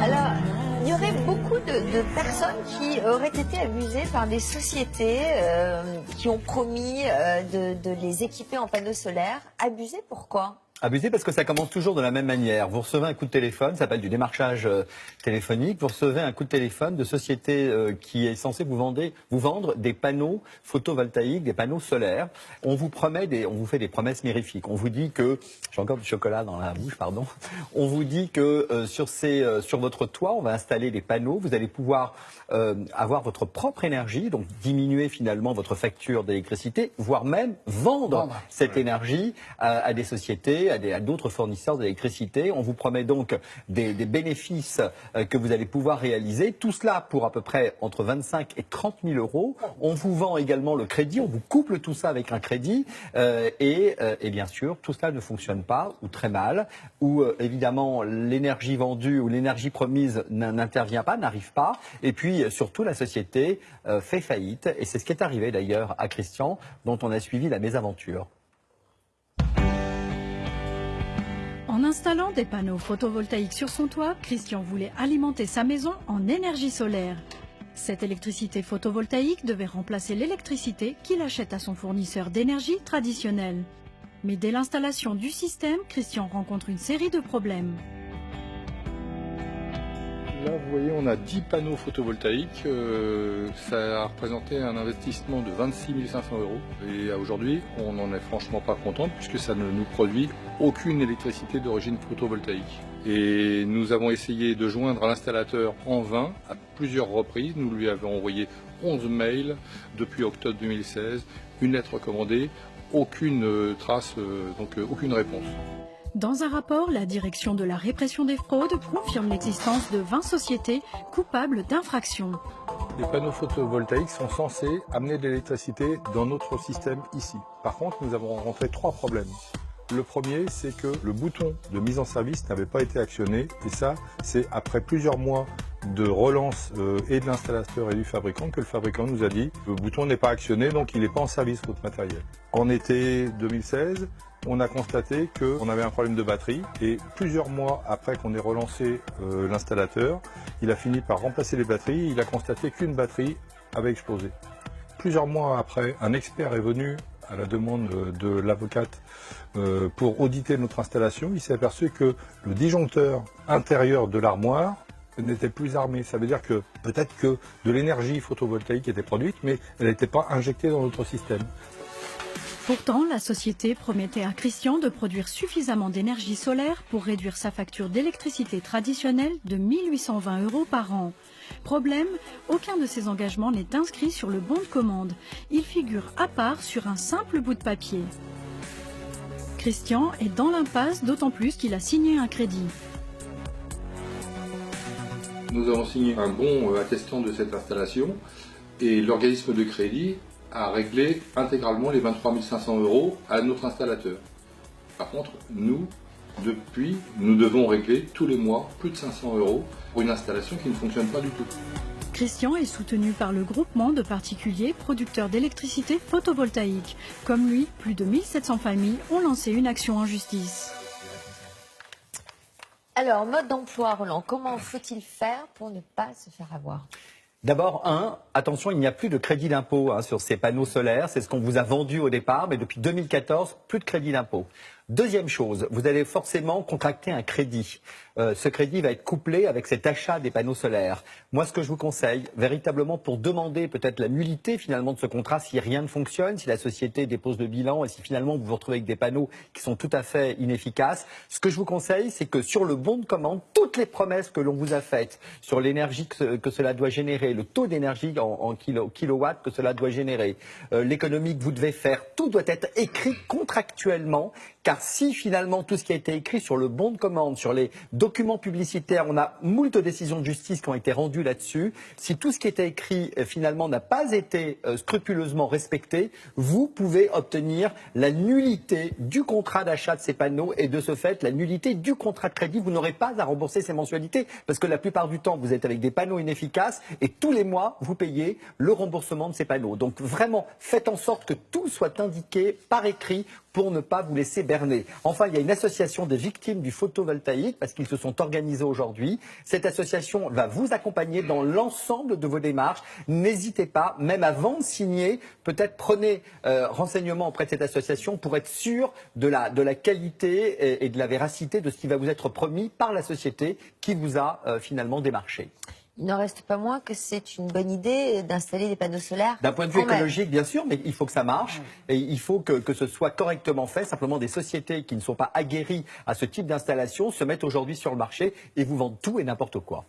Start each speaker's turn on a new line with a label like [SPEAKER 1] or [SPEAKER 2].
[SPEAKER 1] Alors, il y aurait beaucoup de personnes qui auraient été abusées par des sociétés qui ont promis de les équiper en panneaux solaires. Abusées, pourquoi ?
[SPEAKER 2] Abusé parce que ça commence toujours de la même manière. Vous recevez un coup de téléphone, ça s'appelle du démarchage téléphonique. Vous recevez un coup de téléphone de société qui est censée vous vendre des panneaux photovoltaïques, des panneaux solaires. On vous fait des promesses mirifiques. On vous dit que, j'ai encore du chocolat dans la bouche, pardon. On vous dit que sur votre toit, on va installer des panneaux. Vous allez pouvoir avoir votre propre énergie, donc diminuer finalement votre facture d'électricité, voire même vendre cette énergie à des sociétés, à d'autres fournisseurs d'électricité. On vous promet donc des bénéfices que vous allez pouvoir réaliser. Tout cela pour à peu près entre 25 et 30 000 euros. On vous vend également le crédit, on vous couple tout ça avec un crédit. Et bien sûr, tout cela ne fonctionne pas ou très mal. Ou évidemment, l'énergie vendue ou l'énergie promise n'intervient pas, n'arrive pas. Et puis surtout, la société fait faillite. Et c'est ce qui est arrivé d'ailleurs à Christian, dont on a suivi la mésaventure.
[SPEAKER 3] En installant des panneaux photovoltaïques sur son toit, Christian voulait alimenter sa maison en énergie solaire. Cette électricité photovoltaïque devait remplacer l'électricité qu'il achète à son fournisseur d'énergie traditionnel. Mais dès l'installation du système, Christian rencontre une série de problèmes.
[SPEAKER 4] Là, vous voyez, on a 10 panneaux photovoltaïques. Ça a représenté un investissement de 26 500 euros. Et aujourd'hui, on n'en est franchement pas content puisque ça ne nous produit aucune électricité d'origine photovoltaïque. Et nous avons essayé de joindre l'installateur en vain à plusieurs reprises. Nous lui avons envoyé 11 mails depuis octobre 2016, une lettre recommandée, aucune trace, donc aucune réponse.
[SPEAKER 3] Dans un rapport, la direction de la répression des fraudes confirme l'existence de 20 sociétés coupables d'infractions.
[SPEAKER 4] Les panneaux photovoltaïques sont censés amener de l'électricité dans notre système ici. Par contre, nous avons rencontré 3 problèmes. Le premier, c'est que le bouton de mise en service n'avait pas été actionné. Et ça, c'est après plusieurs mois de relance et de l'installateur et du fabricant que le fabricant nous a dit « le bouton n'est pas actionné, donc il n'est pas en service votre matériel ». En été 2016, on a constaté qu'on avait un problème de batterie et plusieurs mois après qu'on ait relancé l'installateur, il a fini par remplacer les batteries. Il a constaté qu'une batterie avait explosé. Plusieurs mois après, un expert est venu à la demande de l'avocate pour auditer notre installation. Il s'est aperçu que le disjoncteur intérieur de l'armoire n'était plus armé. Ça veut dire que peut-être que de l'énergie photovoltaïque était produite, mais elle n'était pas injectée dans notre système.
[SPEAKER 3] Pourtant, la société promettait à Christian de produire suffisamment d'énergie solaire pour réduire sa facture d'électricité traditionnelle de 1 820 euros par an. Problème, aucun de ces engagements n'est inscrit sur le bon de commande. Il figure à part sur un simple bout de papier. Christian est dans l'impasse, d'autant plus qu'il a signé un crédit.
[SPEAKER 4] Nous avons signé un bon attestant de cette installation et l'organisme de crédit a réglé intégralement les 23 500 euros à notre installateur. Par contre, nous, depuis, nous devons régler tous les mois plus de 500 euros pour une installation qui ne fonctionne pas du tout.
[SPEAKER 3] Christian est soutenu par le groupement de particuliers producteurs d'électricité photovoltaïque. Comme lui, plus de 1700 familles ont lancé une action en justice.
[SPEAKER 1] Alors, mode d'emploi, Roland, comment faut-il faire pour ne pas se faire avoir ?
[SPEAKER 2] D'abord, attention, il n'y a plus de crédit d'impôt sur ces panneaux solaires. C'est ce qu'on vous a vendu au départ, mais depuis 2014, plus de crédit d'impôt. Deuxième chose, vous allez forcément contracter un crédit. Ce crédit va être couplé avec cet achat des panneaux solaires. Moi, ce que je vous conseille, véritablement pour demander peut-être la nullité finalement de ce contrat, si rien ne fonctionne, si la société dépose le bilan et si finalement vous vous retrouvez avec des panneaux qui sont tout à fait inefficaces, ce que je vous conseille, c'est que sur le bon de commande, toutes les promesses que l'on vous a faites sur l'énergie que cela doit générer, le taux d'énergie en kilowatts que cela doit générer, l'économie que vous devez faire, tout doit être écrit contractuellement. Car si finalement tout ce qui a été écrit sur le bon de commande, sur les documents publicitaires, on a moult décisions de justice qui ont été rendues là-dessus, si tout ce qui était écrit finalement n'a pas été scrupuleusement respecté, vous pouvez obtenir la nullité du contrat d'achat de ces panneaux et de ce fait la nullité du contrat de crédit. Vous n'aurez pas à rembourser ces mensualités parce que la plupart du temps vous êtes avec des panneaux inefficaces et tous les mois vous payez le remboursement de ces panneaux. Donc vraiment faites en sorte que tout soit indiqué par écrit pour ne pas vous laisser berner. Enfin, il y a une association des victimes du photovoltaïque parce qu'ils se sont organisés aujourd'hui. Cette association va vous accompagner dans l'ensemble de vos démarches. N'hésitez pas, même avant de signer, peut-être prenez renseignement auprès de cette association pour être sûr de la qualité et de la véracité de ce qui va vous être promis par la société qui vous a finalement démarché.
[SPEAKER 1] Il n'en reste pas moins que c'est une bonne idée d'installer des panneaux solaires.
[SPEAKER 2] D'un point de vue
[SPEAKER 1] quand même.
[SPEAKER 2] écologique, bien sûr, mais il faut que ça marche et il faut que ce soit correctement fait. Simplement, des sociétés qui ne sont pas aguerries à ce type d'installation se mettent aujourd'hui sur le marché et vous vendent tout et n'importe quoi.